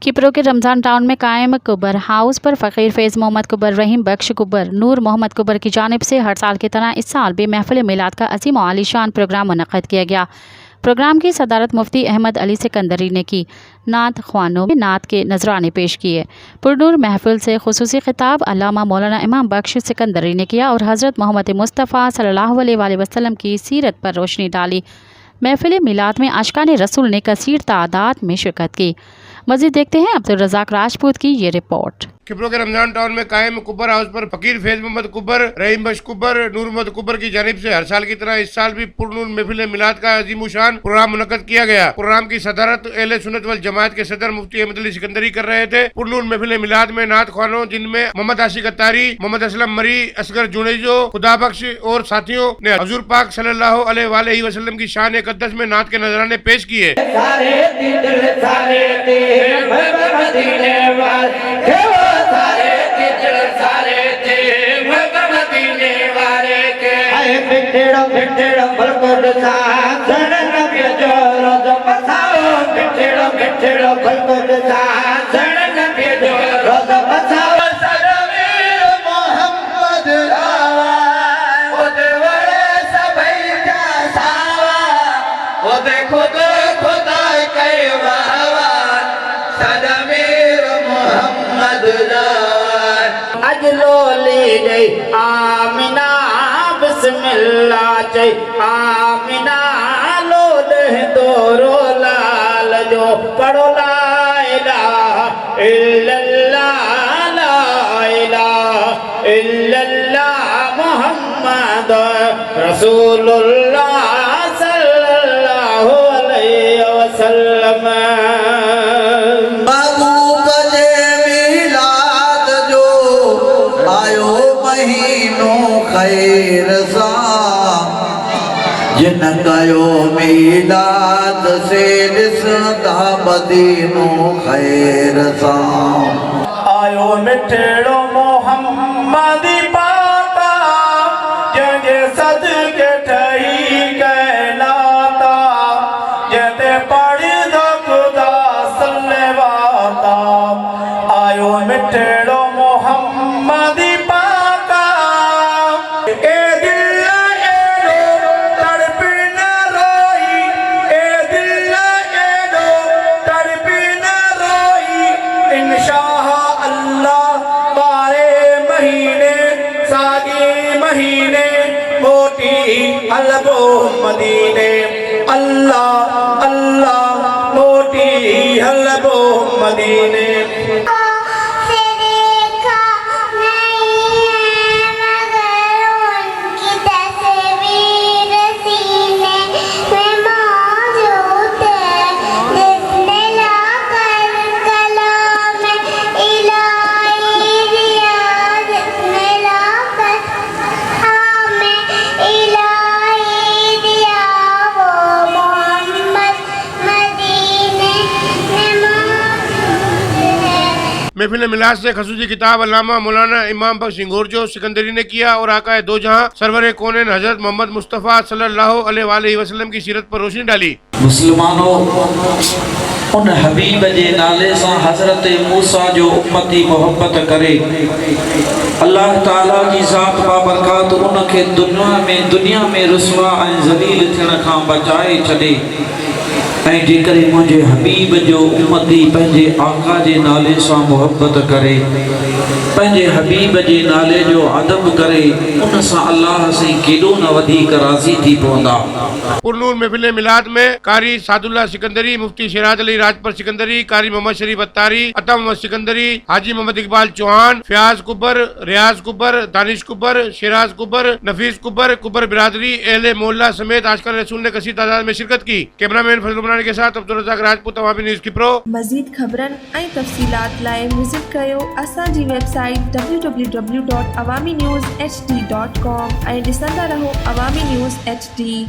किप्रो के रमज़ान टाउन में कायम कुबर हाउस पर फ़कीर फैज़ मोहम्मद कुबर, रहीम बख्श कुबर, नूर मोहम्मद कुबर की जानिब से हर साल की तरह इस साल भी महफिल मिलाद का अज़ीम व आलीशान प्रोग्राम मुनक़्क़द किया गया। प्रोग्राम की सदारत मुफ्ती अहमद अली सिकंदरी ने की। नात ख्वानों में नात के नजराने पेश किए। पुरनूर महफिल से खुसूसी खिताब अल्लामा मौलाना इमाम बख्श सिकंदरी ने किया और हज़रत मोहम्मद मुस्तफ़ा सल्लल्लाहु अलैहि वसल्लम की सीरत पर रोशनी डाली। महफिल मिलाद में आशिकाने रसूल ने कसीर तादाद में शिरकत की। मज़ीद देखते हैं अब्दुल रज़ाक राजपूत की ये रिपोर्ट। किप्रो के रमजान टाउन में कायम कुबर हाउस पर फ़कीर फैज़ मोहम्मद कुबर, रहीम बख्श कुबर, नूर मोहम्मद कुबर की जानिब से हर साल की तरह इस साल भी पुरनूर महफिल मिलाद का अज़ीमुशान प्रोग्राम मुनक़्क़द किया गया। प्रोग्राम की सदारत अहले सुन्नत वल जमात के सदर मुफ्ती अहमद अली सिकंदरी कर रहे थे। पुरनूर महफिल मिलाद में नात ख्वानों जिनमें मोहम्मद आशिक अत्तारी, मोहम्मद असलम मरी, असगर जुनेजो, खुदा बख्श और साथियों ने हुज़ूर पाक सल्लल्लाहु अलैहि वसल्लम की शान अक़दस में नात के नजराने पेश किए। आमिना बिस्मिल्लाह जय आमिना लो दे दोरो लाल जो पढ़ो ला इलाहा इल्लल्लाह ला इलाहा इल्लल्लाह मुहम्मद रसूलुल्लाह सल्लल्लाहु अलैहि वसल्लम। खैर सा जिन कयो मिलाद से ॾिसंदा मदीनो खैर सा। आयो मिठड़ो मोहम्मदी पाका जंहिंजे सदके ठही कहलाता जते पढ़ंदो खुदा सल्लवाता। आयो मिठड़ो मोहम्मदी अल्लाह मदीने अल्लाह अल्लाह मोटी अल्लाह मदीने। महफिल मिलाद से खसूसी खिताब अल्लामा मौलाना इमाम बख्श सिंगोरजो सिकंदरी ने किया और आका दो जहां सरवर कौनैन हजरत मोहम्मद मुस्तफ़ा सल्लल्लाहु अलैहि वसल्लम की सीरत पर रोशनी डाली। मुसलमानों, उन हबीब जे नाले से हजरत मूसा जो उम्मती मोहब्बत करे अल्लाह ताला की ज़ात बाबरकात उनके दुनिया में रुसवा ऐं ज़लील थियण खां बचाए छॾे ऐं जेकर मुझे हबीब जो उम्मती पंहिंजे आका जे नाले से मोहब्बत करे पंहिंजे हबीब जे नाले जो अदब करे उन सां अल्लाह से केॾो न वधीक राज़ी थी पवंदा। पुरनूर महफिल मिलाद में कारी सादुल्ला सिकंदरी, मुफ्ती सिराज अली राजपर सिकंदरी, कारी मोहम्मद शरीफ अत्तारी, अता मोहम्मद सिकंदरी, हाजी मोहम्मद इकबाल चौहान, फयाज कुबर, रियाज कुबर, दानिश कुबर, शिराज कुबर, नफीस कुबर, कुबर बिरादरी, अहले मोहल्ला समेत आशिकाने रसूल ने कसीर तादाद में शिरकत की। कैमरामैन फजल के साथ अब्दुल रज़ाक राजपूत, अवामी न्यूज़ किप्रो। मज़ीद ख़बरन ऐं तफ़सीलात लाइ विज़िट कयो असांजी वेबसाइट www.awamiNewsHD.com ऐं ॾिसंदा रहो अवामी न्यूज़ HD।